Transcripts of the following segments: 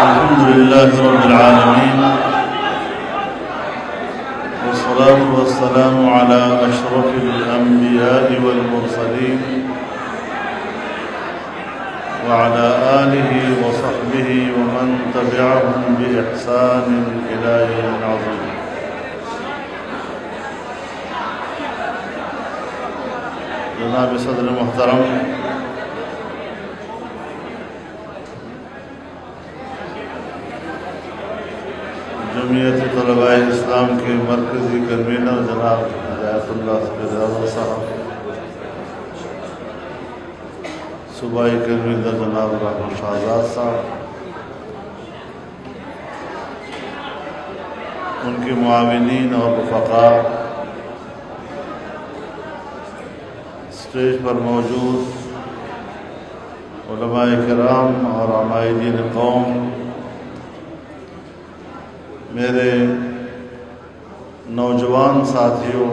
الحمد لله رب العالمين، والصلاة والسلام على أشرف الأنبياء والمرسلين وعلى آله وصحبه ومن تبعهم بإحسان إلى يوم عظيم. جناب صدر محترم، جمعیت طلباء اسلام کے مرکزی کنوینر جناب ہدایت اللہ فیض صاحب، صوبائی کنوینر جناب رحمت شہزاد صاحب، ان کے معاونین اور رفقاء، اسٹیج پر موجود علماء کرام اور عمائدین قوم، میرے نوجوان ساتھیوں،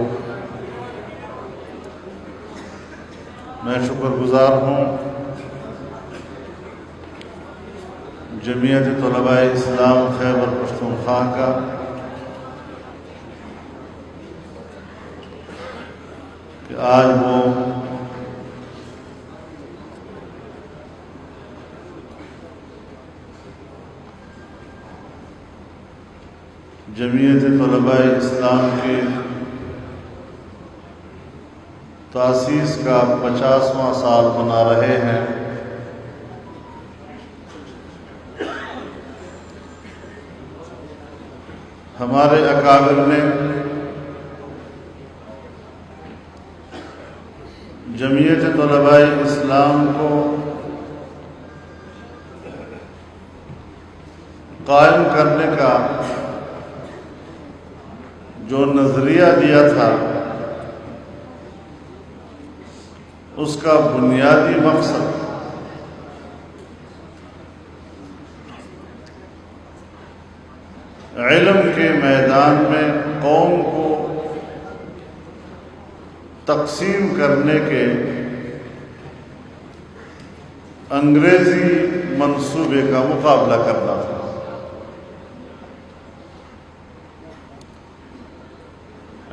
میں شکر گزار ہوں جمعیت طلباء اسلام خیبر پختونخوا کا کہ آج وہ جمعیت طلباء اسلام کی تاسیس کا 50واں سال منا رہے ہیں۔ ہمارے اکابر نے جمعیت طلباء اسلام کو قائم کرنے کا جو نظریہ دیا تھا، اس کا بنیادی مقصد علم کے میدان میں قوم کو تقسیم کرنے کے انگریزی منصوبے کا مقابلہ کرنا تھا۔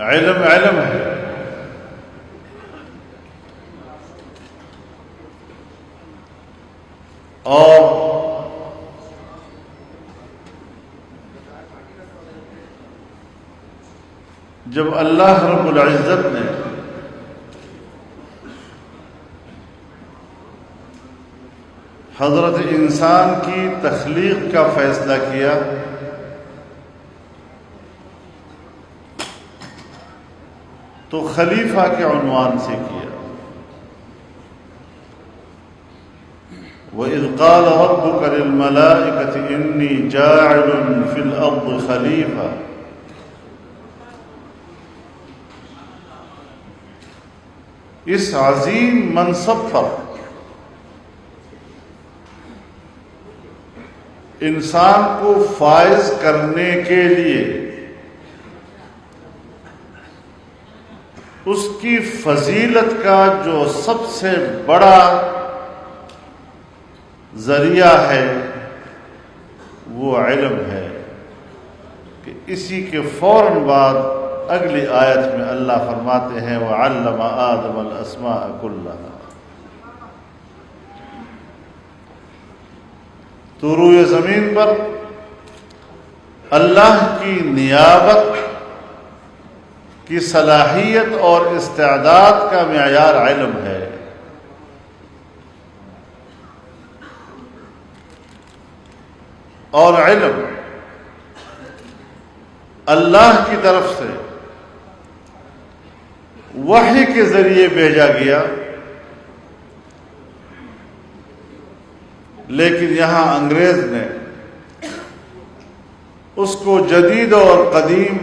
علم علم ہے، اور جب اللہ رب العزت نے حضرت انسان کی تخلیق کا فیصلہ کیا تو خلیفہ کے عنوان سے کیا۔ وَإِذْ قَالَ رَبُّكَ لِلْمَلَائِكَةِ إِنِّي جَاعِلٌ فِي الْأَرْضِ خَلِيفَةً، اس عظیم منصب پر انسان کو فائز کرنے کے لیے اس کی فضیلت کا جو سب سے بڑا ذریعہ ہے وہ علم ہے، کہ اسی کے فوراً بعد اگلی آیت میں اللہ فرماتے ہیں وَعَلَّمَ آدَمَ الْأَسْمَاءَ كُلَّهَا۔ تو روئے زمین پر اللہ کی نیابت کی صلاحیت اور استعداد کا معیار علم ہے۔ اور علم اللہ کی طرف سے وحی کے ذریعے بھیجا گیا، لیکن یہاں انگریز نے اس کو جدید اور قدیم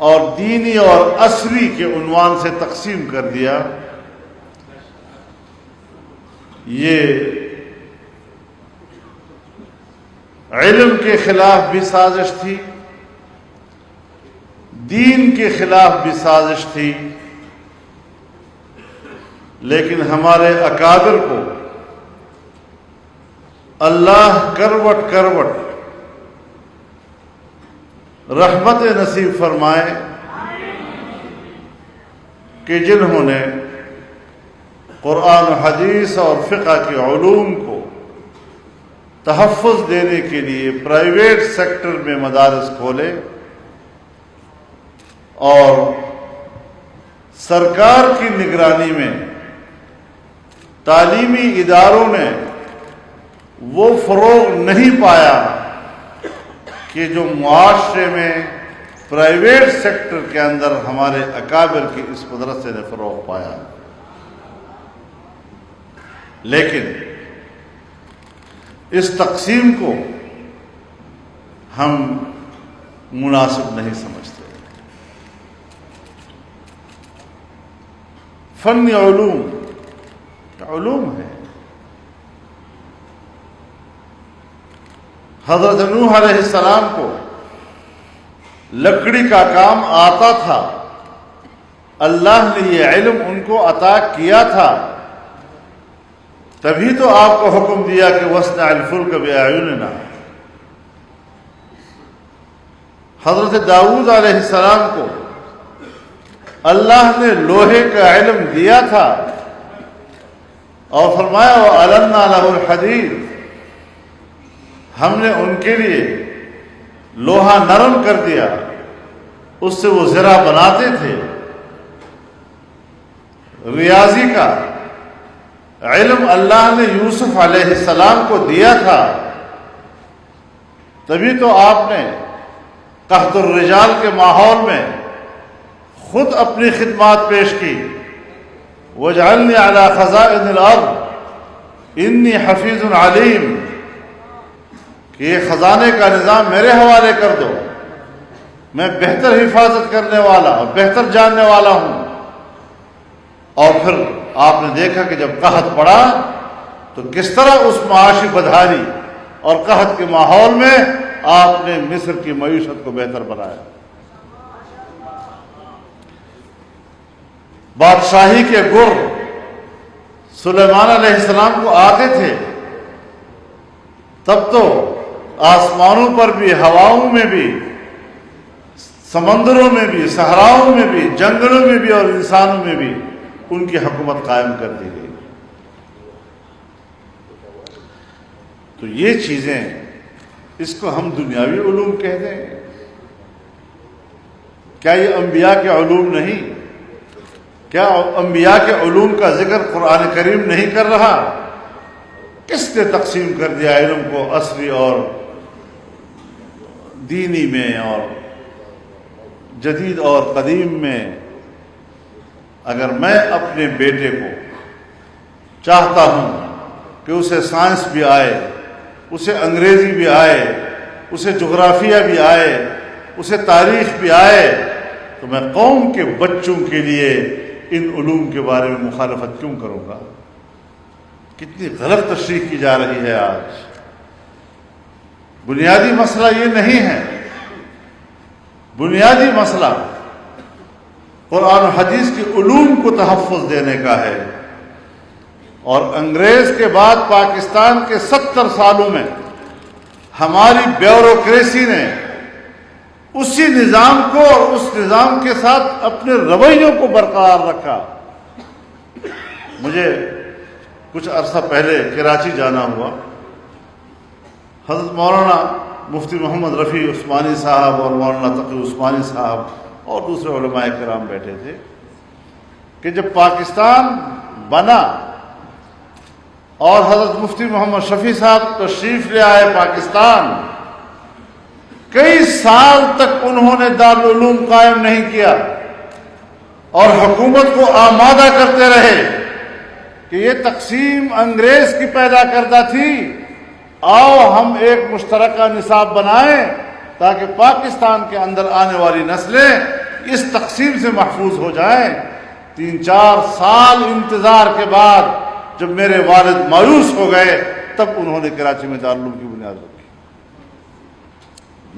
اور دینی اور عصری کے عنوان سے تقسیم کر دیا۔ یہ علم کے خلاف بھی سازش تھی، دین کے خلاف بھی سازش تھی، لیکن ہمارے اکابر کو اللہ کروٹ کروٹ رحمت نصیب فرمائے کہ جنہوں نے قرآن و حدیث اور فقہ کے علوم کو تحفظ دینے کے لیے پرائیویٹ سیکٹر میں مدارس کھولے اور سرکار کی نگرانی میں تعلیمی اداروں نے وہ فروغ نہیں پایا کہ جو معاشرے میں پرائیویٹ سیکٹر کے اندر ہمارے اکابر کی اس مدرسے نے فروغ پایا. لیکن اس تقسیم کو ہم مناسب نہیں سمجھتے. فن علوم ہے. حضرت نوح علیہ السلام کو لکڑی کا کام آتا تھا، اللہ نے یہ علم ان کو عطا کیا تھا، تبھی تو آپ کو حکم دیا کہ وَاصْنَعِ الْفُلْكَ بِأَعْيُنِنَا. حضرت داؤد علیہ السلام کو اللہ نے لوہے کا علم دیا تھا اور فرمایا وَأَلَنَّا لَهُ الْحَدِيدَ، ہم نے ان کے لیے لوہا نرم کر دیا، اس سے وہ زرہ بناتے تھے. ریاضی کا علم اللہ نے یوسف علیہ السلام کو دیا تھا، تبھی تو آپ نے قحط الرجال کے ماحول میں خود اپنی خدمات پیش کی. وَاجْعَلْنِي عَلَى خَزَائِنِ الْأَرْضِ إِنِّي حَفِيظٌ عَلِيمٌ، کہ یہ خزانے کا نظام میرے حوالے کر دو، میں بہتر حفاظت کرنے والا اور بہتر جاننے والا ہوں. اور پھر آپ نے دیکھا کہ جب قحط پڑا تو کس طرح اس معاشی بدحالی اور قحط کے ماحول میں آپ نے مصر کی معیشت کو بہتر بنایا. بادشاہی کے گر سلیمان علیہ السلام کو آتے تھے، تب تو آسمانوں پر بھی، ہواؤں میں بھی، سمندروں میں بھی، صحراؤں میں بھی، جنگلوں میں بھی اور انسانوں میں بھی ان کی حکومت قائم کر دی گئی. تو یہ چیزیں، اس کو ہم دنیاوی علوم کہتے ہیں. کیا یہ انبیاء کے علوم نہیں؟ کیا انبیاء کے علوم کا ذکر قرآن کریم نہیں کر رہا؟ کس نے تقسیم کر دیا علم کو عصری اور دینی میں اور جدید اور قدیم میں؟ اگر میں اپنے بیٹے کو چاہتا ہوں کہ اسے سائنس بھی آئے، اسے انگریزی بھی آئے، اسے جغرافیہ بھی آئے، اسے تاریخ بھی آئے، تو میں قوم کے بچوں کے لیے ان علوم کے بارے میں مخالفت کیوں کروں گا؟ کتنی غلط تشریح کی جا رہی ہے آج. بنیادی مسئلہ یہ نہیں ہے. بنیادی مسئلہ قرآن و حدیث کی علوم کو تحفظ دینے کا ہے. اور انگریز کے بعد پاکستان کے 70 سالوں میں ہماری بیوروکریسی نے اسی نظام کو اور اس نظام کے ساتھ اپنے رویوں کو برقرار رکھا. مجھے کچھ عرصہ پہلے کراچی جانا ہوا. حضرت مولانا مفتی محمد رفیع عثمانی صاحب اور مولانا تقی عثمانی صاحب اور دوسرے علماء کرام بیٹھے تھے کہ جب پاکستان بنا اور حضرت مفتی محمد شفیع صاحب تشریف لے آئے پاکستان، کئی سال تک انہوں نے دارالعلوم قائم نہیں کیا اور حکومت کو آمادہ کرتے رہے کہ یہ تقسیم انگریز کی پیدا کردہ تھی، آؤ ہم ایک مشترکہ نصاب بنائیں تاکہ پاکستان کے اندر آنے والی نسلیں اس تقسیم سے محفوظ ہو جائیں. 3-4 سال انتظار کے بعد جب میرے والد مایوس ہو گئے تب انہوں نے کراچی میں دارالعلوم کی بنیاد رکھی.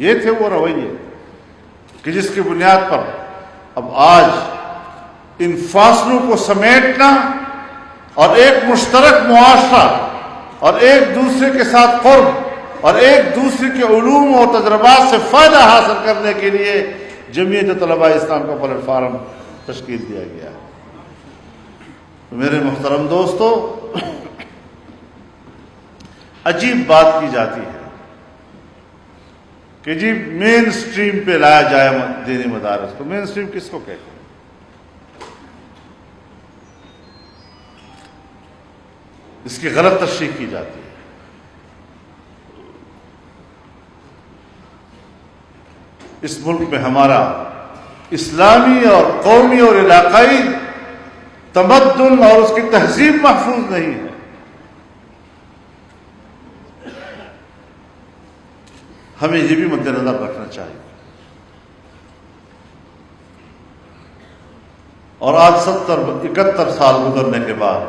یہ تھے وہ رویے کہ جس کی بنیاد پر اب آج ان فاصلوں کو سمیٹنا اور ایک مشترک معاشرہ اور ایک دوسرے کے ساتھ قرب اور ایک دوسرے کے علوم اور تجربات سے فائدہ حاصل کرنے کے لیے جمعیت طلباء اسلام کا پلیٹ فارم تشکیل دیا گیا ہے۔ میرے محترم دوستو، عجیب بات کی جاتی ہے کہ جی مین سٹریم پہ لایا جائے دینی مدارس کو۔ مین سٹریم کس کو کہتے ہیں؟ اس کی غلط تشریح کی جاتی ہے۔ اس ملک میں ہمارا اسلامی اور قومی اور علاقائی تمدن اور اس کی تہذیب محفوظ نہیں ہے۔ ہمیں یہ بھی مد نظر رکھنا چاہیے۔ اور آج 71 سال گزرنے کے بعد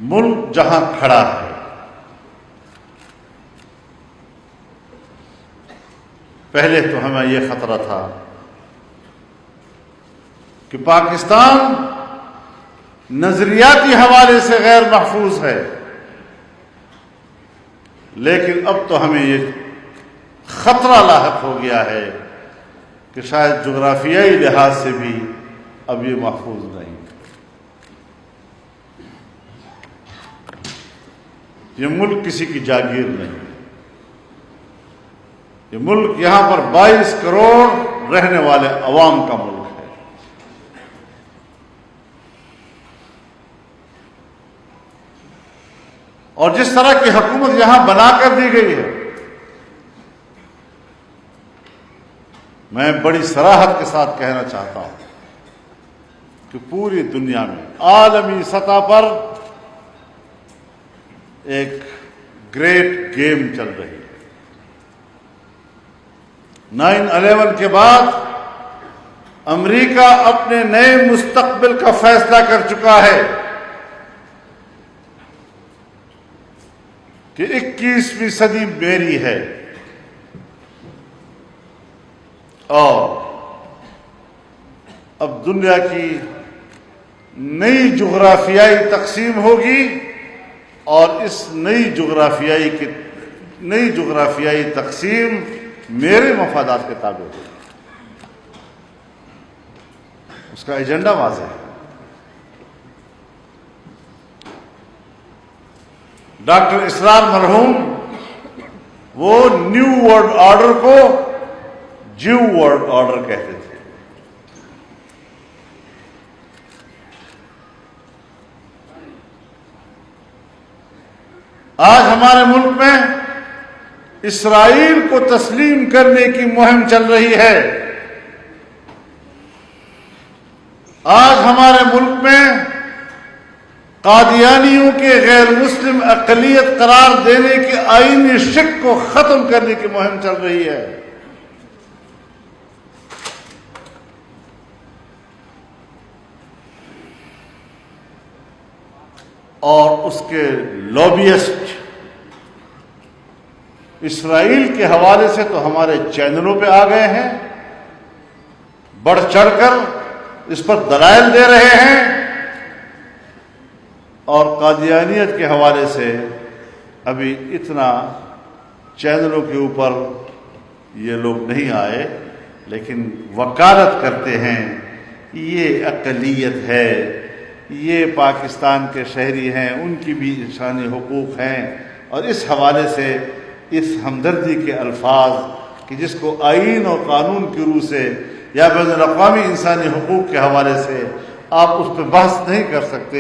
ملک جہاں کھڑا ہے، پہلے تو ہمیں یہ خطرہ تھا کہ پاکستان نظریاتی حوالے سے غیر محفوظ ہے، لیکن اب تو ہمیں یہ خطرہ لاحق ہو گیا ہے کہ شاید جغرافیائی لحاظ سے بھی اب یہ محفوظ نہیں۔ یہ ملک کسی کی جاگیر نہیں، یہ ملک یہاں پر 22 کروڑ رہنے والے عوام کا ملک ہے۔ اور جس طرح کی حکومت یہاں بنا کر دی گئی ہے، میں بڑی صراحت کے ساتھ کہنا چاہتا ہوں کہ پوری دنیا میں عالمی سطح پر ایک گریٹ گیم چل رہی ہے۔ 9/11 کے بعد امریکہ اپنے نئے مستقبل کا فیصلہ کر چکا ہے کہ 21ویں صدی میری ہے، اور اب دنیا کی نئی جغرافیائی تقسیم ہوگی، اور اس نئی جغرافیائی تقسیم میرے مفادات کے تابع ہوگی۔ اس کا ایجنڈا واضح ہے۔ ڈاکٹر اسرار مرحوم وہ نیو ورلڈ آرڈر کو جیو ورلڈ آرڈر کہتے تھے۔ آج ہمارے ملک میں اسرائیل کو تسلیم کرنے کی مہم چل رہی ہے۔ آج ہمارے ملک میں قادیانیوں کے غیر مسلم اقلیت قرار دینے کے آئینی شک کو ختم کرنے کی مہم چل رہی ہے۔ اور اس کے لابیسٹ اسرائیل کے حوالے سے تو ہمارے چینلوں پہ آ گئے ہیں، بڑھ چڑھ کر اس پر دلائل دے رہے ہیں، اور قادیانیت کے حوالے سے ابھی اتنا چینلوں کے اوپر یہ لوگ نہیں آئے، لیکن وکالت کرتے ہیں یہ اقلیت ہے، یہ پاکستان کے شہری ہیں، ان کی بھی انسانی حقوق ہیں، اور اس حوالے سے اس ہمدردی کے الفاظ کہ جس کو آئین اور قانون کی روح سے یا بین الاقوامی انسانی حقوق کے حوالے سے آپ اس پہ بحث نہیں کر سکتے،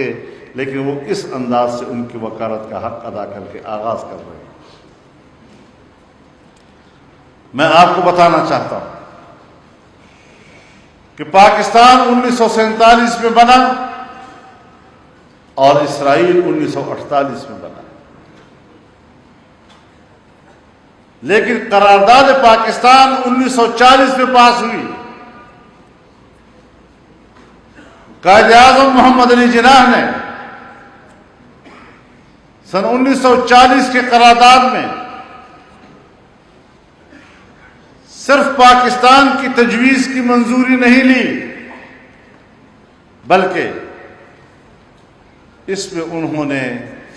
لیکن وہ اس انداز سے ان کی وکالت کا حق ادا کر کے آغاز کر رہے ہیں۔ میں آپ کو بتانا چاہتا ہوں کہ پاکستان 1947 میں بنا اور اسرائیل 1948 میں بنا، لیکن قرارداد پاکستان 1940 میں پاس ہوئی۔ قائد اعظم محمد علی جناح نے سن 1940 کے قرارداد میں صرف پاکستان کی تجویز کی منظوری نہیں لی، بلکہ اس میں انہوں نے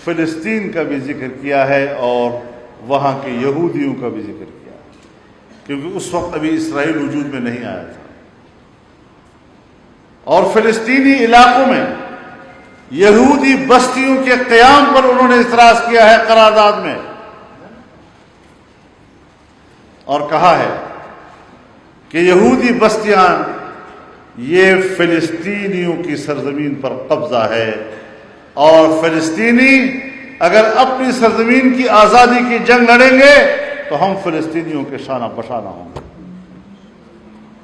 فلسطین کا بھی ذکر کیا ہے اور وہاں کے یہودیوں کا بھی ذکر کیا ہے، کیونکہ اس وقت ابھی اسرائیل وجود میں نہیں آیا تھا، اور فلسطینی علاقوں میں یہودی بستیوں کے قیام پر انہوں نے اعتراض کیا ہے قرارداد میں، اور کہا ہے کہ یہودی بستیاں یہ فلسطینیوں کی سرزمین پر قبضہ ہے، اور فلسطینی اگر اپنی سرزمین کی آزادی کی جنگ لڑیں گے تو ہم فلسطینیوں کے شانہ بشانہ ہوں گے۔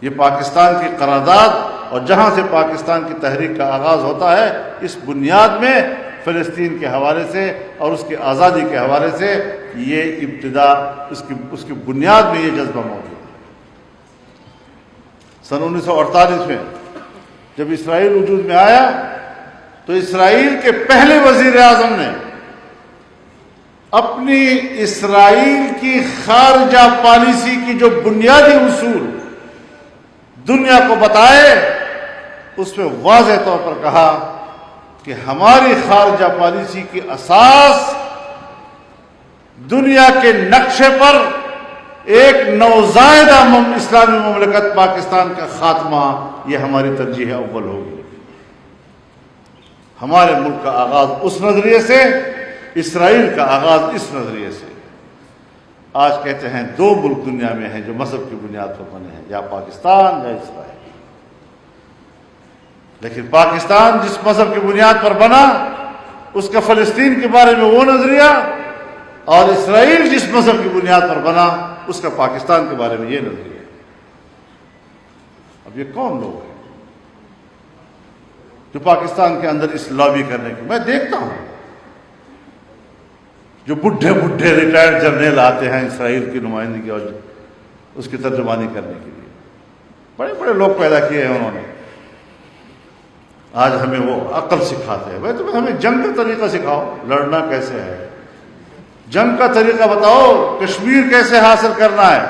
یہ پاکستان کی قرارداد، اور جہاں سے پاکستان کی تحریک کا آغاز ہوتا ہے، اس بنیاد میں فلسطین کے حوالے سے اور اس کی آزادی کے حوالے سے یہ ابتدا، اس کی بنیاد میں یہ جذبہ موجود ہے۔ سن 1948 میں جب اسرائیل وجود میں آیا تو اسرائیل کے پہلے وزیر اعظم نے اپنی اسرائیل کی خارجہ پالیسی کی جو بنیادی اصول دنیا کو بتائے، اس میں واضح طور پر کہا کہ ہماری خارجہ پالیسی کی اساس دنیا کے نقشے پر ایک نوزائیدہ اسلامی مملکت پاکستان کا خاتمہ، یہ ہماری ترجیح اول ہوگی۔ ہمارے ملک کا آغاز اس نظریے سے، اسرائیل کا آغاز اس نظریے سے۔ آج کہتے ہیں دو ملک دنیا میں ہیں جو مذہب کی بنیاد پر بنے ہیں، یا پاکستان یا اسرائیل، لیکن پاکستان جس مذہب کی بنیاد پر بنا اس کا فلسطین کے بارے میں وہ نظریہ، اور اسرائیل جس مذہب کی بنیاد پر بنا اس کا پاکستان کے بارے میں یہ نظریہ۔ اب یہ کون لوگ ہیں جو پاکستان کے اندر اس لابی کرنے کی؟ میں دیکھتا ہوں جو بڈھے ریٹائرڈ جرنیل آتے ہیں اسرائیل کی نمائندگی اور اس کی ترجمانی کرنے کے لیے، بڑے بڑے لوگ پیدا کیے ہیں انہوں نے۔ آج ہمیں وہ عقل سکھاتے ہیں، بھائی تمہیں ہمیں جنگ کا طریقہ سکھاؤ، لڑنا کیسے ہے، جنگ کا طریقہ بتاؤ، کشمیر کیسے حاصل کرنا ہے،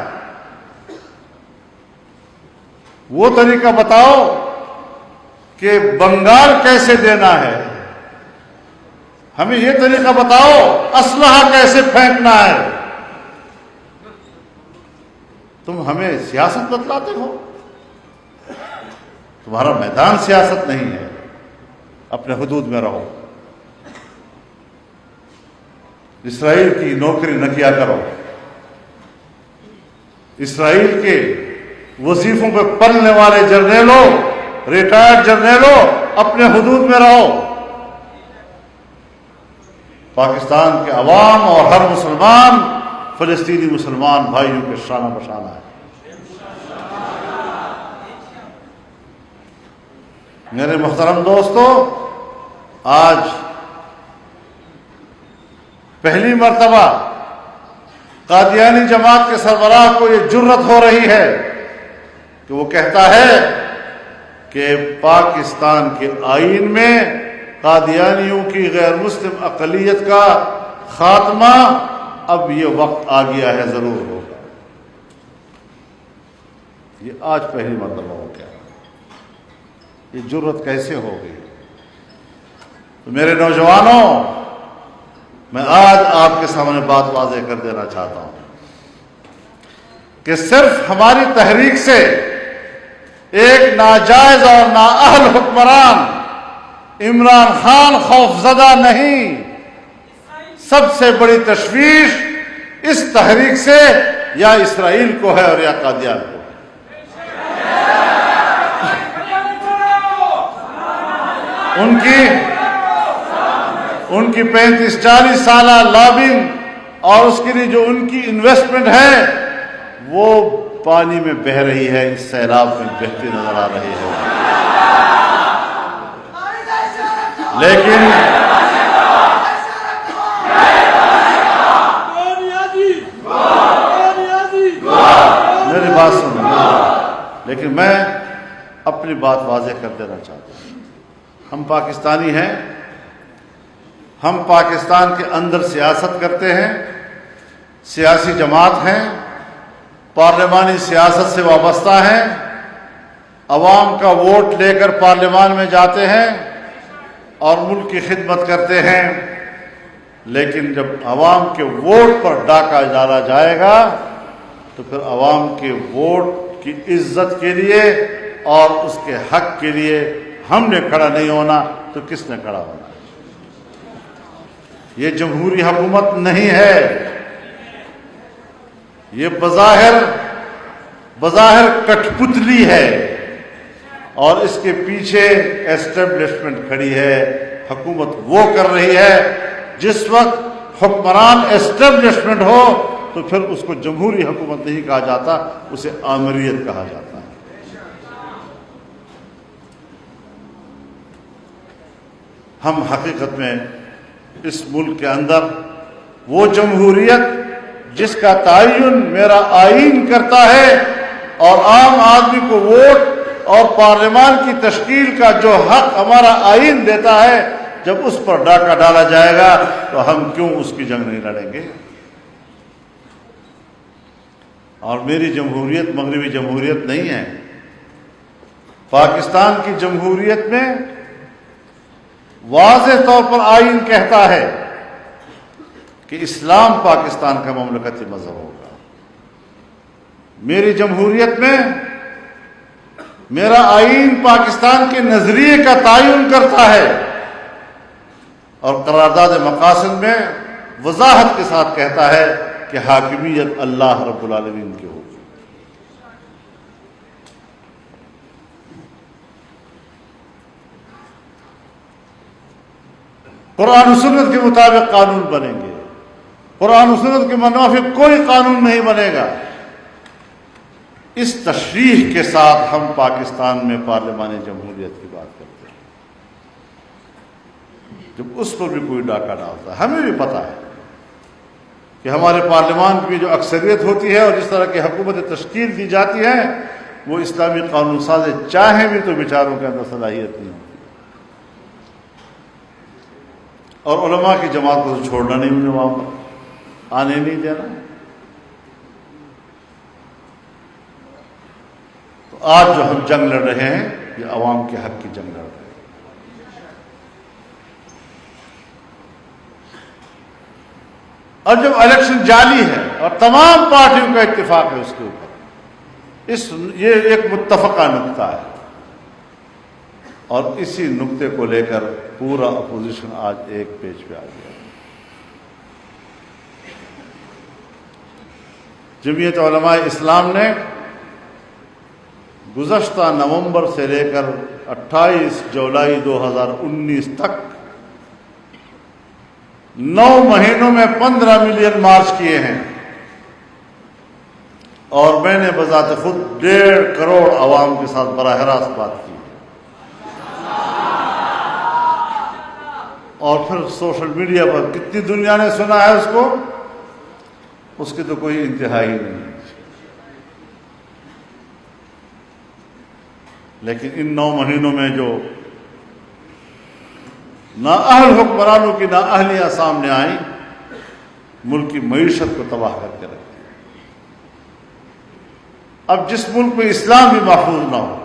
وہ طریقہ بتاؤ کہ بنگال کیسے دینا ہے، ہمیں یہ طریقہ بتاؤ اسلحہ کیسے پھینکنا ہے۔ تم ہمیں سیاست بتلاتے ہو، تمہارا میدان سیاست نہیں ہے، اپنے حدود میں رہو، اسرائیل کی نوکری نہ کیا کرو، اسرائیل کے وظیفوں پہ پلنے والے جرنیلوں، ریٹائرڈ جرنیلوں، اپنے حدود میں رہو۔ پاکستان کے عوام اور ہر مسلمان فلسطینی مسلمان بھائیوں کے شانہ بشانہ ہے۔ میرے محترم دوستو، آج پہلی مرتبہ قادیانی جماعت کے سربراہ کو یہ جرت ہو رہی ہے کہ وہ کہتا ہے کہ پاکستان کے آئین میں قادیانیوں کی غیر مسلم اقلیت کا خاتمہ اب یہ وقت آ گیا ہے، ضرور ہوگا۔ یہ آج پہلی مرتبہ ہو گیا، یہ جرت کیسے ہو گئی؟ تو میرے نوجوانوں، میں آج آپ کے سامنے بات واضح کر دینا چاہتا ہوں کہ صرف ہماری تحریک سے ایک ناجائز اور نااہل حکمران عمران خان خوفزدہ نہیں، سب سے بڑی تشویش اس تحریک سے یا اسرائیل کو ہے اور یا قادیان کو۔ ان کی 35-40 سالہ لابنگ اور اس کے لیے جو ان کی انویسٹمنٹ ہے وہ پانی میں بہہ رہی ہے، اس سیلاب میں بہتی نظر آ رہی ہے۔ لیکن میری بات سنیں، لیکن میں اپنی بات واضح کر دینا چاہتا ہوں۔ ہم پاکستانی ہیں، ہم پاکستان کے اندر سیاست کرتے ہیں، سیاسی جماعت ہیں، پارلیمانی سیاست سے وابستہ ہیں، عوام کا ووٹ لے کر پارلیمان میں جاتے ہیں اور ملک کی خدمت کرتے ہیں۔ لیکن جب عوام کے ووٹ پر ڈاکہ ڈالا جائے گا تو پھر عوام کے ووٹ کی عزت کے لیے اور اس کے حق کے لیے ہم نے کھڑا نہیں ہونا تو کس نے کھڑا ہونا؟ یہ جمہوری حکومت نہیں ہے، یہ بظاہر کٹھ پتلی ہے، اور اس کے پیچھے ایسٹیبلشمنٹ کھڑی ہے۔ حکومت وہ کر رہی ہے، جس وقت حکمران ایسٹیبلشمنٹ ہو تو پھر اس کو جمہوری حکومت نہیں کہا جاتا، اسے آمریت کہا جاتا ہے۔ ہم حقیقت میں اس ملک کے اندر وہ جمہوریت جس کا تعین میرا آئین کرتا ہے اور عام آدمی کو ووٹ اور پارلیمان کی تشکیل کا جو حق ہمارا آئین دیتا ہے، جب اس پر ڈاکہ ڈالا جائے گا تو ہم کیوں اس کی جنگ نہیں لڑیں گے؟ اور میری جمہوریت مغربی جمہوریت نہیں ہے۔ پاکستان کی جمہوریت میں واضح طور پر آئین کہتا ہے کہ اسلام پاکستان کا مملکتی مذہب ہوگا۔ میری جمہوریت میں میرا آئین پاکستان کے نظریے کا تعین کرتا ہے اور قرارداد مقاصد میں وضاحت کے ساتھ کہتا ہے کہ حاکمیت اللہ رب العالمین کی ہوگی۔ قرآن و سنت کے مطابق قانون بنیں گے، قرآن و سنت کے منافق کوئی قانون نہیں بنے گا۔ اس تشریح کے ساتھ ہم پاکستان میں پارلیمانی جمہوریت کی بات کرتے ہیں۔ جب اس پر بھی کوئی ڈاکہ ڈالتا ہے، ہمیں بھی پتہ ہے کہ ہمارے پارلیمان کی جو اکثریت ہوتی ہے اور جس طرح کی حکومت تشکیل دی جاتی ہے، وہ اسلامی قانون سازیں چاہیں بھی تو بیچاروں کے اندر صلاحیت نہیں ہوتی، اور علماء کی جماعت کو تو چھوڑنا نہیں، انہیں وہاں پر آنے نہیں دینا۔ تو آج جو ہم جنگ لڑ رہے ہیں، یہ عوام کے حق کی جنگ لڑ رہے ہیں۔ اور جب الیکشن جعلی ہے اور تمام پارٹیوں کا اتفاق ہے اس کے اوپر، یہ ایک متفقہ نقطہ ہے، اور اسی نقطے کو لے کر پورا اپوزیشن آج ایک پیج پہ آ گیا۔ جمعیت علماء اسلام نے گزشتہ نومبر سے لے کر 28 جولائی 2019 تک 9 مہینوں میں 15 ملین مارچ کیے ہیں، اور میں نے بذات خود 1.5 کروڑ عوام کے ساتھ براہ راست بات کی، اور پھر سوشل میڈیا پر کتنی دنیا نے سنا ہے اس کو، اس کی تو کوئی انتہا ہی نہیں۔ لیکن ان 9 مہینوں میں جو نااہل حکمرانوں کی نااہلیاں سامنے آئیں، ملک کی معیشت کو تباہ کر کے رکھ دیا۔ اب جس ملک میں اسلام بھی محفوظ نہ ہو،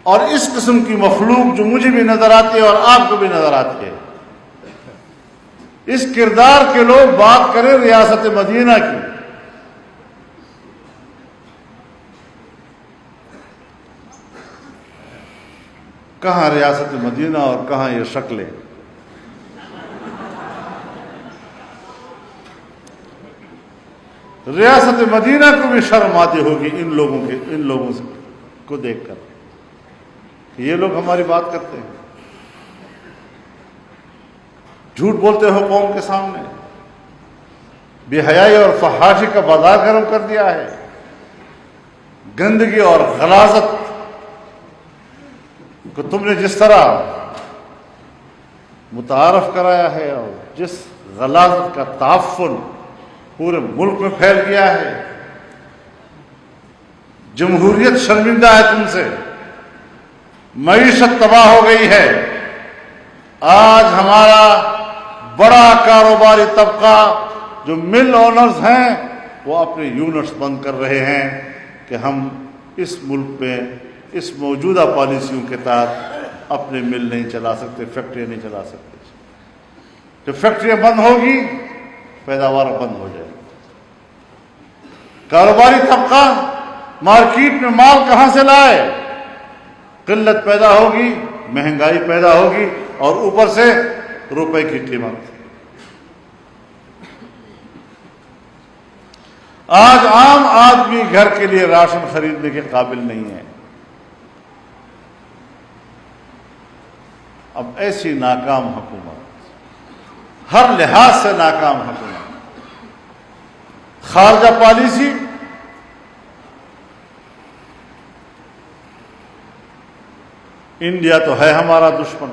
اور اس قسم کی مخلوق جو مجھے بھی نظر آتی ہے اور آپ کو بھی نظر آتی ہے، اس کردار کے لوگ بات کریں ریاست مدینہ کی، کہاں ریاست مدینہ اور کہاں یہ شکلیں؟ ریاست مدینہ کو بھی شرم آتی ہوگی ان لوگوں کو دیکھ کر کہ یہ لوگ ہماری بات کرتے ہیں، جھوٹ بولتے ہو قوم کے سامنے، بے حیائی اور فحاشی کا بازار گرم کر دیا ہے، گندگی اور غلاظت کو تم نے جس طرح متعارف کرایا ہے، اور جس غلاظت کا تعفن پورے ملک میں پھیل گیا ہے، جمہوریت شرمندہ ہے تم سے، معیشت تباہ ہو گئی ہے۔ آج ہمارا بڑا کاروباری طبقہ جو مل اونرز ہیں، وہ اپنے یونٹس بند کر رہے ہیں کہ ہم اس ملک میں اس موجودہ پالیسیوں کے تحت اپنے مل نہیں چلا سکتے، فیکٹریاں نہیں چلا سکتے۔ جب فیکٹریاں بند ہوگی پیداوار بند ہو جائے گی، کاروباری طبقہ مارکیٹ میں مال کہاں سے لائے؟ قلت پیدا ہوگی، مہنگائی پیدا ہوگی، اور اوپر سے روپے کی قیمت۔ آج عام آدمی گھر کے لیے راشن خریدنے کے قابل نہیں ہے۔ اب ایسی ناکام حکومت، ہر لحاظ سے ناکام حکومت، خارجہ پالیسی انڈیا تو ہے ہمارا دشمن،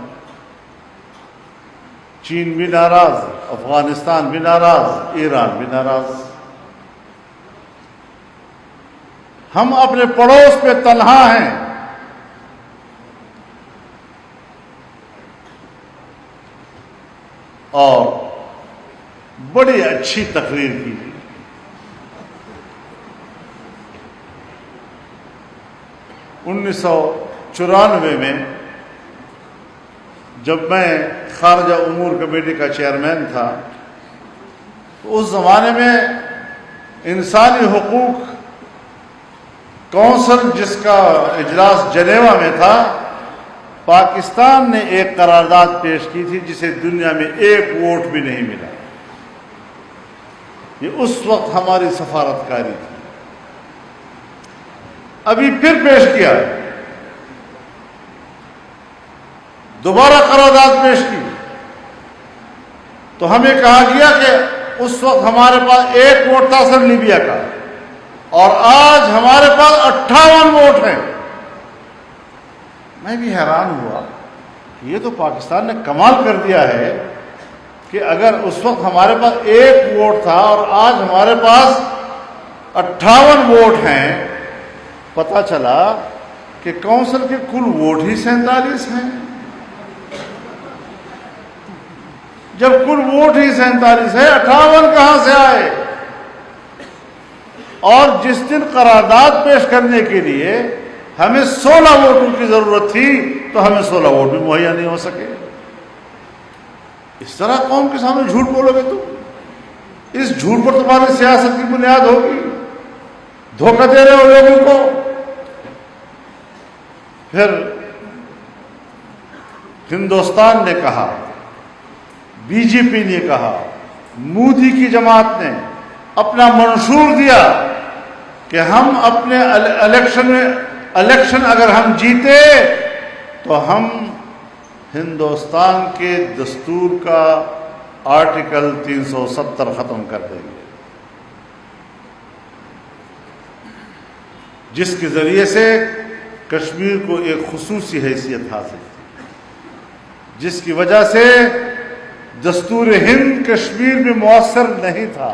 چین بھی ناراض، افغانستان بھی ناراض، ایران بھی ناراض۔ ہم اپنے پڑوس پہ تنہا ہیں، اور بڑی اچھی تقریر کی۔ 1994 میں جب میں خارجہ امور کمیٹی کا چیئرمین تھا تو اس زمانے میں انسانی حقوق کونسل جس کا اجلاس جنیوا میں تھا، پاکستان نے ایک قرارداد پیش کی تھی جسے دنیا میں ایک ووٹ بھی نہیں ملا۔ یہ اس وقت ہماری سفارتکاری تھی۔ ابھی پھر پیش کیا، دوبارہ قرارداد پیش کی، تو ہمیں کہا گیا کہ اس وقت ہمارے پاس ایک ووٹ تھا صرف لیبیا کا، اور آج ہمارے پاس 58 ووٹ ہیں۔ میں بھی حیران ہوا، یہ تو پاکستان نے کمال کر دیا ہے کہ اگر اس وقت ہمارے پاس ایک ووٹ تھا اور آج ہمارے پاس 58 ووٹ ہیں۔ پتہ چلا کہ کونسل کے کل ووٹ ہی 47 ہیں۔ جب کل ووٹ ہی 47 ہے، 58 کہاں سے آئے؟ اور جس دن قرارداد پیش کرنے کے لیے ہمیں 16 ووٹوں کی ضرورت تھی تو ہمیں 16 ووٹ بھی مہیا نہیں ہو سکے۔ اس طرح قوم کے سامنے جھوٹ بولو گے تم؟ اس جھوٹ پر تمہاری سیاست کی بنیاد ہوگی؟ دھوکہ دے رہے ہو لوگوں کو۔ پھر ہندوستان نے کہا، بی جے پی نے کہا، مودی کی جماعت نے اپنا منشور دیا کہ ہم اپنے الیکشن اگر ہم جیتے تو ہم ہندوستان کے دستور کا آرٹیکل 370 ختم کر دیں گے، جس کے ذریعے سے کشمیر کو ایک خصوصی حیثیت حاصل تھی، جس کی وجہ سے دستور ہند کشمیر میں مؤثر نہیں تھا،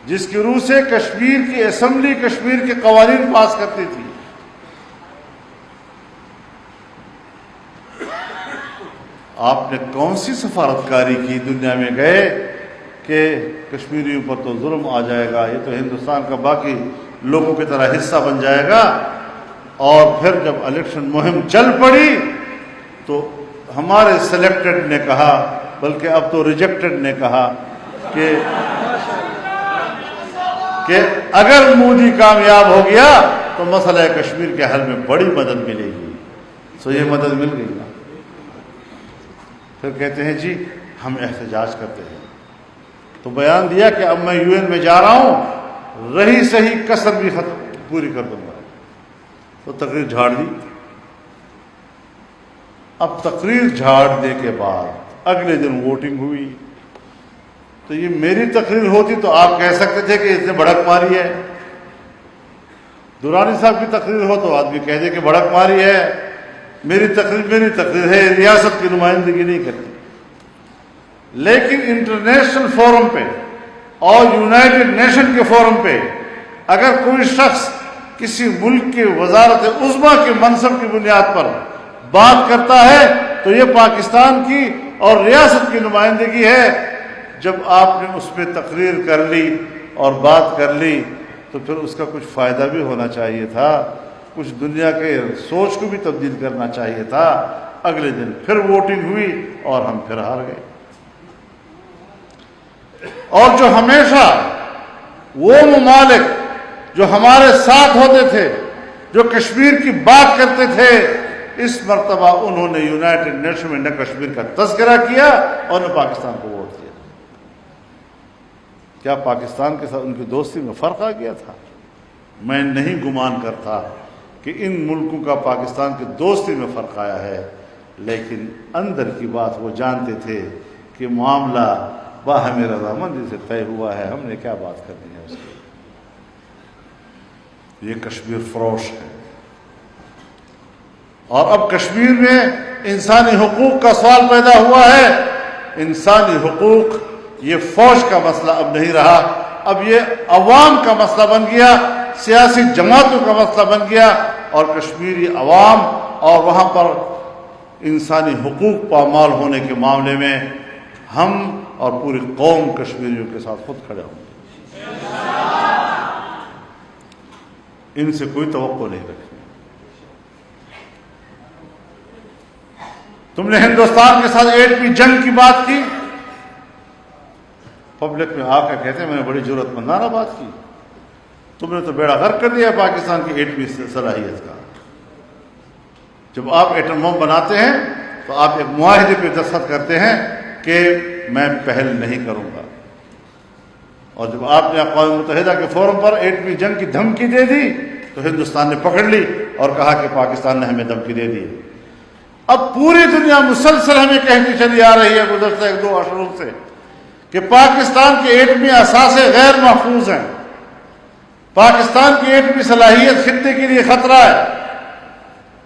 جس کی روح سے کشمیر کی اسمبلی کشمیر کے قوانین پاس کرتی تھی۔ آپ نے کون سی سفارتکاری کی؟ دنیا میں گئے کہ کشمیریوں پر تو ظلم آ جائے گا، یہ تو ہندوستان کا باقی لوگوں کی طرح حصہ بن جائے گا۔ اور پھر جب الیکشن مہم چل پڑی تو ہمارے سلیکٹڈ نے کہا، بلکہ اب تو ریجیکٹڈ نے کہا کہ اگر مودی کامیاب ہو گیا تو مسئلہ کشمیر کے حل میں بڑی مدد ملے گی۔ سو یہ مدد مل گئی نا۔ پھر کہتے ہیں جی ہم احتجاج کرتے ہیں، تو بیان دیا کہ اب میں UN میں جا رہا ہوں، رہی صحیح کسر بھی پوری کر دوں گا۔ تو تقریر جھاڑ دی۔ اب تقریر جھاڑنے کے بعد اگلے دن ووٹنگ ہوئی، تو یہ میری تقریر ہوتی تو آپ کہہ سکتے تھے کہ اس نے بھڑک ماری ہے۔ دورانی صاحب کی تقریر ہو تو آدمی کہہ دے کہ بھڑک ماری ہے۔ میری تقریر ہے، ریاست کی نمائندگی نہیں کرتی۔ لیکن انٹرنیشنل فورم پہ اور یونائٹڈ نیشن کے فورم پہ اگر کوئی شخص کسی ملک کے وزارت عظمیٰ کے منصب کی بنیاد پر بات کرتا ہے تو یہ پاکستان کی اور ریاست کی نمائندگی ہے۔ جب آپ نے اس پہ تقریر کر لی اور بات کر لی تو پھر اس کا کچھ فائدہ بھی ہونا چاہیے تھا، کچھ دنیا کے سوچ کو بھی تبدیل کرنا چاہیے تھا۔ اگلے دن پھر ووٹنگ ہوئی اور ہم پھر ہار گئے۔ اور جو ہمیشہ وہ ممالک جو ہمارے ساتھ ہوتے تھے، جو کشمیر کی بات کرتے تھے، اس مرتبہ انہوں نے یونائٹڈ نیشن میں نہ کشمیر کا تذکرہ کیا اور نہ پاکستان کو ووٹ دیا۔ کیا پاکستان کے ساتھ ان کی دوستی میں فرق آ گیا تھا؟ میں نہیں گمان کرتا کہ ان ملکوں کا پاکستان کی دوستی میں فرق آیا ہے، لیکن اندر کی بات وہ جانتے تھے کہ معاملہ باہم رضامندی سے طے ہوا ہے، ہم نے کیا بات کرنی ہے اس کی۔ یہ کشمیر فروش ہے۔ اور اب کشمیر میں انسانی حقوق کا سوال پیدا ہوا ہے۔ انسانی حقوق یہ فوج کا مسئلہ اب نہیں رہا، اب یہ عوام کا مسئلہ بن گیا، سیاسی جماعتوں کا مسئلہ بن گیا، اور کشمیری عوام اور وہاں پر انسانی حقوق پامال ہونے کے معاملے میں ہم اور پوری قوم کشمیریوں کے ساتھ خود کھڑے ہوں گے۔ ان سے کوئی توقع نہیں رکھنی۔ تم نے ہندوستان کے ساتھ ایٹمی جنگ کی بات کی، پبلک میں آ کر کہتے ہیں میں نے بڑی جرأت مندانہ بات کی۔ تم نے تو بیڑا غرق کر دیا پاکستان کی ایٹمی صلاحیت کا۔ جب آپ ایٹم بم بناتے ہیں تو آپ ایک معاہدے پہ دستخط کرتے ہیں کہ میں پہل نہیں کروں گا، اور جب آپ نے اقوام متحدہ کے فورم پر ایٹمی جنگ کی دھمکی دے دی تو ہندوستان نے پکڑ لی اور کہا کہ پاکستان نے ہمیں دھمکی دے دی۔ اب پوری دنیا مسلسل ہمیں کہتی چلی آ رہی ہے گزشتہ 1-2 اشہر سے کہ پاکستان کے ایٹمی اثاثے غیر محفوظ ہیں، پاکستان کی ایٹمی صلاحیت خطے کے لیے خطرہ ہے،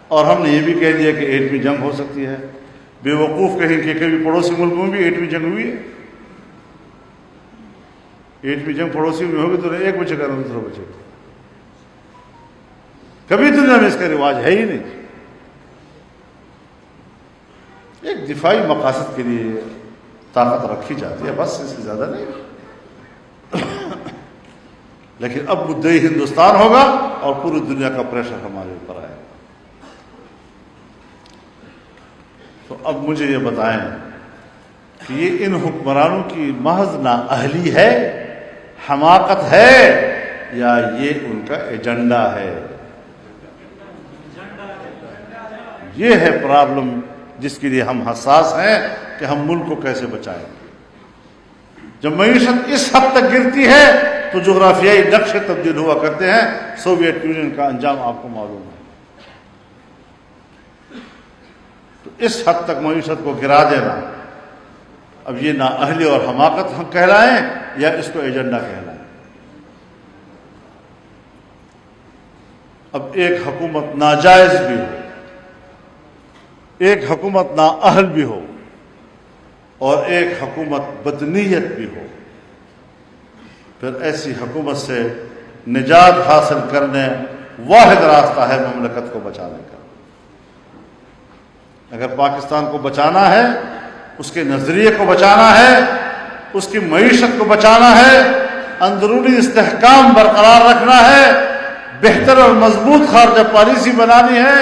اور ہم نے یہ بھی کہہ دیا کہ ایٹمی جنگ ہو سکتی ہے۔ بے وقوف کہیں کہ کبھی پڑوسی ملکوں میں بھی ایٹمی جنگ ہوئی ہے۔ ایٹمی جنگ پڑوسی میں ہوگی تو ایک بچے کا دوسرا بچے کا، کبھی دنیا میں اس کا رواج ہے ہی نہیں۔ ایک دفاعی مقاصد کے لیے طاقت رکھی جاتی ہے، بس اس سے زیادہ نہیں۔ لیکن اب مدعی ہندوستان ہوگا اور پوری دنیا کا پریشر ہمارے اوپر آئے گا۔ تو اب مجھے یہ بتائیں کہ یہ ان حکمرانوں کی محض نااہلی ہے، حماقت ہے، یا یہ ان کا ایجنڈا ہے؟ یہ ہے پرابلم جس کے لیے ہم حساس ہیں کہ ہم ملک کو کیسے بچائیں۔ جب معیشت اس حد تک گرتی ہے تو جغرافیائی نقشے تبدیل ہوا کرتے ہیں۔ سوویت یونین کا انجام آپ کو معلوم ہے۔ تو اس حد تک معیشت کو گرا دینا، اب یہ نااہلی اور حماقت ہم کہلائیں یا اس کو ایجنڈا کہلائیں؟ اب ایک حکومت ناجائز بھی ہو، ایک حکومت نااہل بھی ہو، اور ایک حکومت بدنیت بھی ہو، پھر ایسی حکومت سے نجات حاصل کرنے واحد راستہ ہے مملکت کو بچانے کا۔ اگر پاکستان کو بچانا ہے، اس کے نظریے کو بچانا ہے، اس کی معیشت کو بچانا ہے، اندرونی استحکام برقرار رکھنا ہے، بہتر اور مضبوط خارجہ پالیسی بنانی ہے،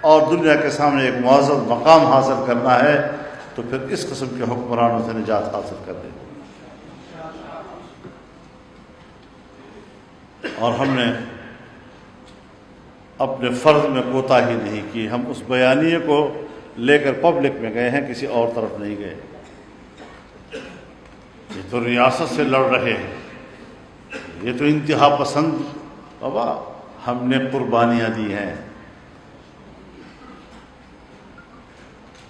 اور دنیا کے سامنے ایک معزز مقام حاصل کرنا ہے، تو پھر اس قسم کے حکمرانوں سے نجات حاصل کر دیں۔ اور ہم نے اپنے فرض میں کوتاہی نہیں کی۔ ہم اس بیانیے کو لے کر پبلک میں گئے ہیں، کسی اور طرف نہیں گئے۔ یہ تو ریاست سے لڑ رہے ہیں، یہ تو انتہا پسند، بابا ہم نے قربانیاں دی ہیں۔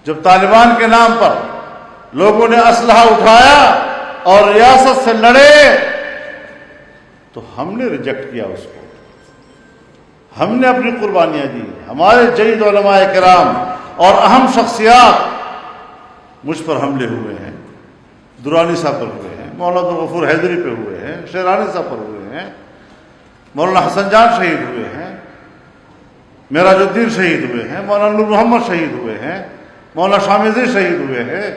جب طالبان کے نام پر لوگوں نے اسلحہ اٹھایا اور ریاست سے لڑے تو ہم نے ریجیکٹ کیا اس کو، ہم نے اپنی قربانیاں دی۔ ہمارے جید علماء کرام اور اہم شخصیات مجھ پر حملے ہوئے ہیں، درانی صاحب پر ہوئے ہیں، مولانا عبدالغفور حیدری پہ ہوئے ہیں، شیرانی صاحب پر ہوئے ہیں، مولانا حسن جان شہید ہوئے ہیں، معراج الدین شہید ہوئے ہیں، مولانا نور محمد شہید ہوئے ہیں، مولانا شامیزی شہید ہوئے ہیں۔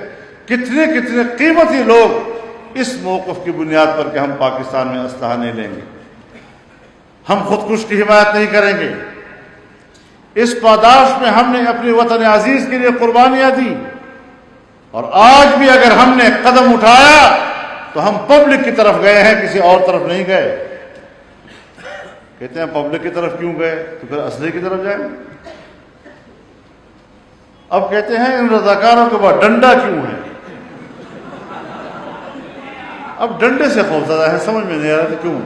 کتنے کتنے قیمتی لوگ اس موقف کی بنیاد پر کہ ہم پاکستان میں اسلحہ نہیں لیں گے، ہم خودکش کی حمایت نہیں کریں گے، اس پاداش میں ہم نے اپنے وطن عزیز کے لیے قربانیاں دی، اور آج بھی اگر ہم نے قدم اٹھایا تو ہم پبلک کی طرف گئے ہیں، کسی اور طرف نہیں گئے۔ کہتے ہیں پبلک کی طرف کیوں گئے؟ تو پھر اسلحے کی طرف جائیں۔ اب کہتے ہیں ان رضاکاروں کے بعد ڈنڈا کیوں ہے؟ اب ڈنڈے سے خوفزدہ ہے، سمجھ میں نہیں آ رہا تھا کیوں۔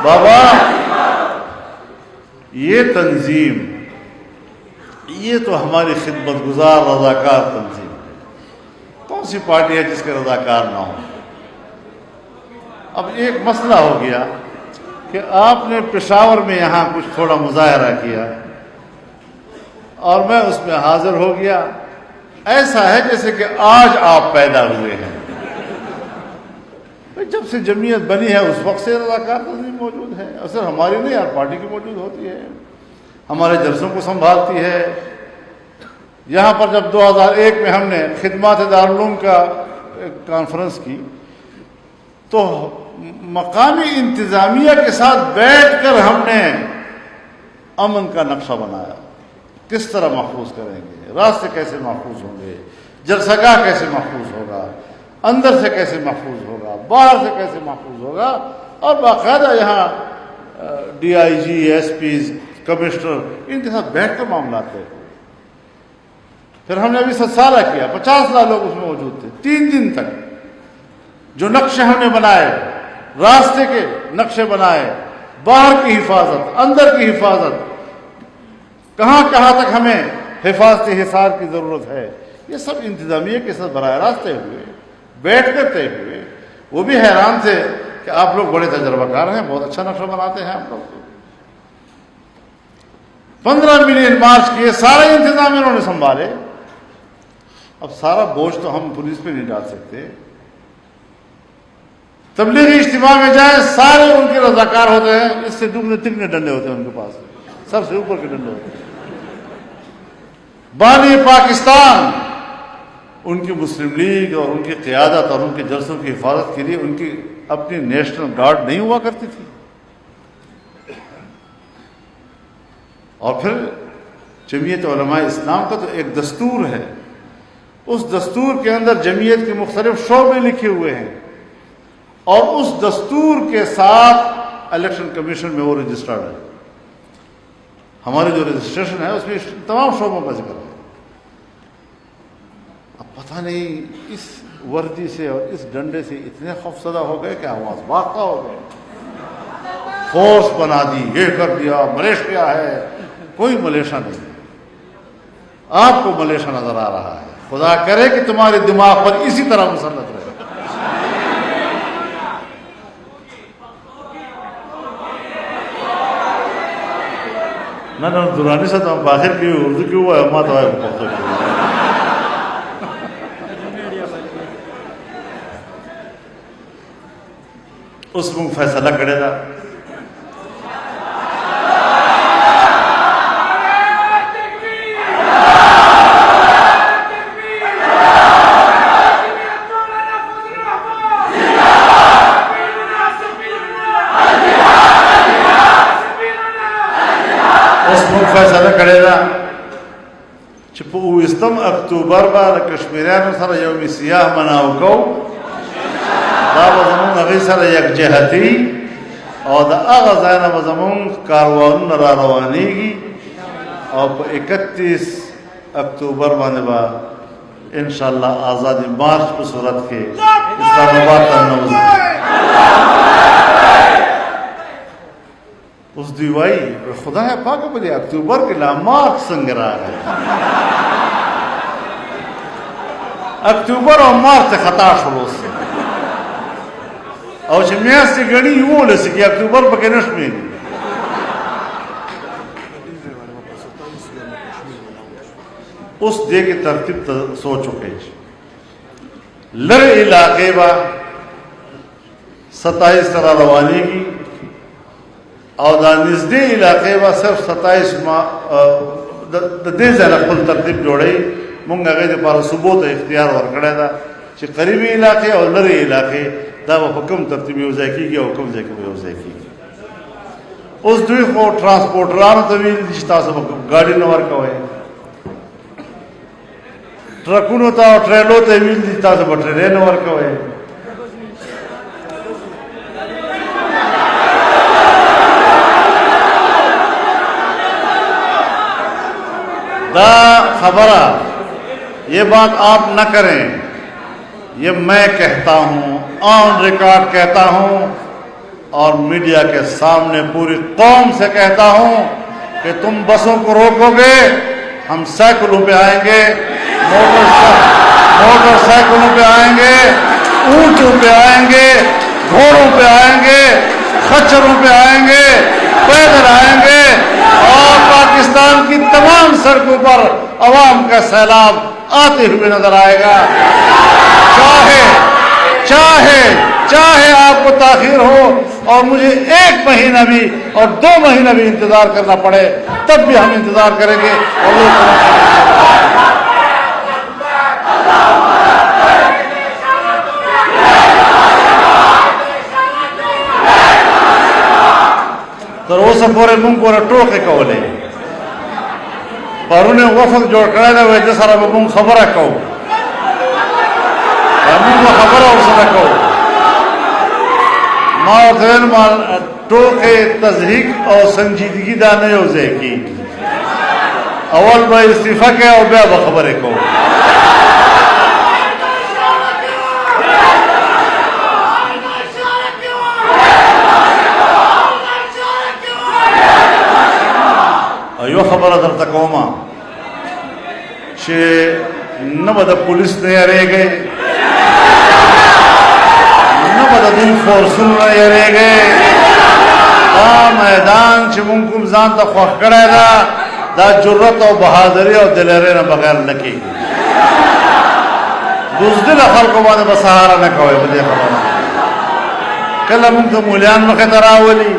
بابا یہ تنظیم، یہ تو ہماری خدمت گزار رضاکار تنظیم ہے، کون سی پارٹی ہے جس کے رضاکار نہ ہوں؟ اب ایک مسئلہ ہو گیا کہ آپ نے پشاور میں یہاں کچھ تھوڑا مظاہرہ کیا اور میں اس میں حاضر ہو گیا، ایسا ہے جیسے کہ آج آپ پیدا ہوئے ہیں۔ جب سے جمعیت بنی ہے اس وقت سے رضاکار تنظیم موجود ہے، اور صرف ہماری نہیں، ہر پارٹی کی موجود ہوتی ہے، ہمارے جلسوں کو سنبھالتی ہے۔ یہاں پر جب 2001 میں ہم نے خدمات دارالعلوم کا کانفرنس کی تو مقامی انتظامیہ کے ساتھ بیٹھ کر ہم نے امن کا نقشہ بنایا، کس طرح محفوظ کریں گے، راستے کیسے محفوظ ہوں گے، جلسہ گاہ کیسے محفوظ ہوگا، اندر سے کیسے محفوظ ہوگا، باہر سے کیسے محفوظ ہوگا، اور باقاعدہ یہاں D I G, S Ps, commissioner, ان کے ساتھ بیٹھ کر معاملات طے۔ پھر ہم نے ابھی سالہ کیا، 50,000 لوگ اس میں موجود تھے، 3 دن تک جو نقشے ہم نے بنائے، راستے کے نقشے بنائے، باہر کی حفاظت، اندر کی حفاظت، کہاں کہاں تک ہمیں حفاظت حصار کی ضرورت ہے، یہ سب انتظامیہ کے ساتھ براہ راست طے ہوئے، بیٹھ کر طے ہوئے۔ وہ بھی حیران تھے کہ آپ لوگ بڑے تجربہ کار ہیں، بہت اچھا نقشہ بناتے ہیں آپ لوگ۔ 15 ملین مارچ کیے، سارے انتظام انہوں نے سنبھالے۔ اب سارا بوجھ تو ہم پولیس پہ نہیں ڈال سکتے۔ تبلیغی اجتماع میں جائیں، سارے ان کے رضاکار ہوتے ہیں، اس سے دگنے تگنے ڈنڈے ہوتے ہیں ان کے پاس، سب سے اوپر کے ڈنڈے ہوتے ہیں۔ بانی پاکستان، ان کی مسلم لیگ اور ان کی قیادت اور ان کے جلسوں کی حفاظت کے لیے ان کی اپنی نیشنل گارڈ نہیں ہوا کرتی تھی۔ اور پھر جمعیت علماء اسلام کا تو ایک دستور ہے، اس دستور کے اندر جمعیت کے مختلف شعبے لکھے ہوئے ہیں، اور اس دستور کے ساتھ الیکشن کمیشن میں وہ رجسٹرڈ ہے۔ ہماری جو رجسٹریشن ہے اس میں تمام شعبوں کا ذکر ہے۔ اب پتہ نہیں اس وردی سے اور اس ڈنڈے سے اتنے خوفزدہ ہو گئے کہ آواز باختہ ہو گئے، فورس بنا دی، یہ کر دیا، ملیشیا ہے۔ کوئی ملیشیا نہیں، آپ کو ملیشیا نظر آ رہا ہے۔ خدا کرے کہ تمہارے دماغ پر اسی طرح مسلط رہے۔ نہ دورانی سے تو ہم باہر کی اردو کیوں ہوا ہے، تو ہے پختو کی۔ اس میں فیصلہ کرے گا۔ فیصلہ کرے گا چې په 20 اکتوبر باندې کشمیریانو سره یوم سیاه مناو کو، دا به زمونږ هغې سره یکجهتي او د هغه ځای نه به زمونږ کاروانونه را روانېږي، او په 31 اکتوبر باندې به انشاءاللہ آزادی مارچ په صورت کې اسلام آباد ته ننوځي۔ اس دیوائی خدا پاک بولے اکتوبر کے لامارک سنگ رہا ہے، اکتوبر اور مارچ سے خطا شروع سے اور میاس سے گڑی یوں لے سکی اکتوبر پہ کنش میں اس دے کی ترتیب سو چکے لر علاقے با 27 طرح روانی کی، اور دا نزدې علاقے با صرف 27 دے زیادہ کل ترتیب جوڑی مونږ هغې دپاره ثبوت اختیار ورکړی ده چې قریبي علاقې او لرې علاقې دا به په کوم ترتیب یو ځای کېږي او کوم ځای کې به یو ځای کېږي. اوس دوی خو ټرانسپورټرانو ته ویل دي چې تاسو به ګاډي نه ورکوئ، ټرکونو ته او ټریلو ته ویل دي تاسو به ټریلې نه ورکوئ. دا خبرہ یہ بات آپ نہ کریں، یہ میں کہتا ہوں، آن ریکارڈ کہتا ہوں اور میڈیا کے سامنے پوری قوم سے کہتا ہوں کہ تم بسوں کو روکو گے، ہم سائیکلوں پہ آئیں گے، موٹر سائیکلوں پہ آئیں گے، اونٹوں پہ آئیں گے، گھوڑوں پہ آئیں گے، خچروں پہ آئیں گے، پیدل آئیں گے اور پاکستان کی تمام سڑکوں پر عوام کا سیلاب آتے ہوئے نظر آئے گا. چاہے آپ کو تاخیر ہو اور مجھے 1 مہینہ بھی اور 2 مہینہ بھی انتظار کرنا پڑے، تب بھی ہم انتظار کریں گے. اور تر اوسه پورې موږ ګوره ټوکې کولې، پرونه وفد جوړ کړی دی، وایي ده سره به موږ خبره کوو، موږ به خبره ورسره کوو. ما ورته ویل ما ټوکې، تضحیک او سنجیدګي دا نه یو ځای کېږي، اول به استعفا کوي او بیا به خبرې کوو. یو خبره درته کومه چې نه به د پولیس نه یریږئ، نه به د دوی فورسونو نه یریږئ. دا میدان چې مونږ کوم ځان ته خوښ کړی ده، دا جرأت او بهادري او دلیرۍ نه بغیر نه کېږي. بزدله خلکو باندې به سهاره نه کوئ په دې خبره. کله مونږ ته مولیان مخې ته راولي،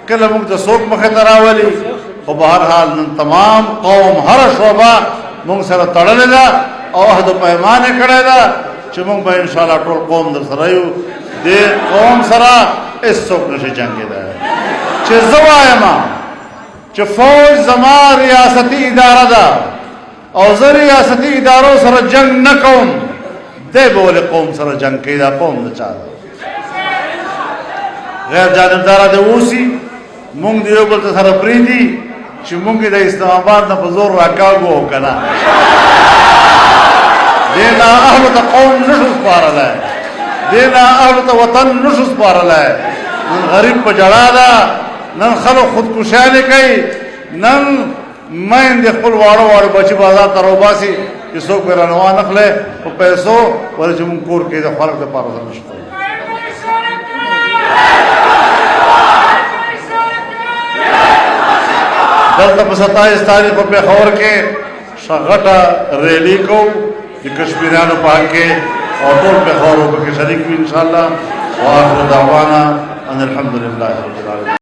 کله مونږ ته څوک مخې ته راولي، خو بهرحال نن تمام قوم هر شعبه مونږ سره تړلې ده او عهد و پیمان یې کړی ده چې مونږ به انشاءالله ټول قوم در سره یو. دې قوم سره هېڅوک نشي جنګېدی. چې زه وایم چې فوج زما ریاستي اداره ده او زه ریاستي ادارو سره جنګ نه کوم، دی به ولې قوم سره جنګ کوي؟ دا قوم د چا ده؟ غیر جانبداره دې اوسي، مونږ د یو بل سره پرېږدي چې مونږ د اسلام آباد نه په زور راکاږو او که نه. دې نااهلو ته قوم نشو سپارلی، دې نااهلو ته وطن نشو سپارلی. نن غریب په ژړا ده، نن خلک خودکشیانې کوي، نن میندې خپل واړه واړه بچي بازار ته راوباسي چې څوک پرې رانوا نه کړی په پیسو، ولې چې مونږ کور کې د خلک دپاره څه نشو کولی. دلته په 27 تاریخ په پېښور کې غټه ریلي کوو د کشمیریانو په حق کې او ټول پېښور به پکې شریک وي انشاءالله. واخر دعوانا ان الحمد لله رب العالمین.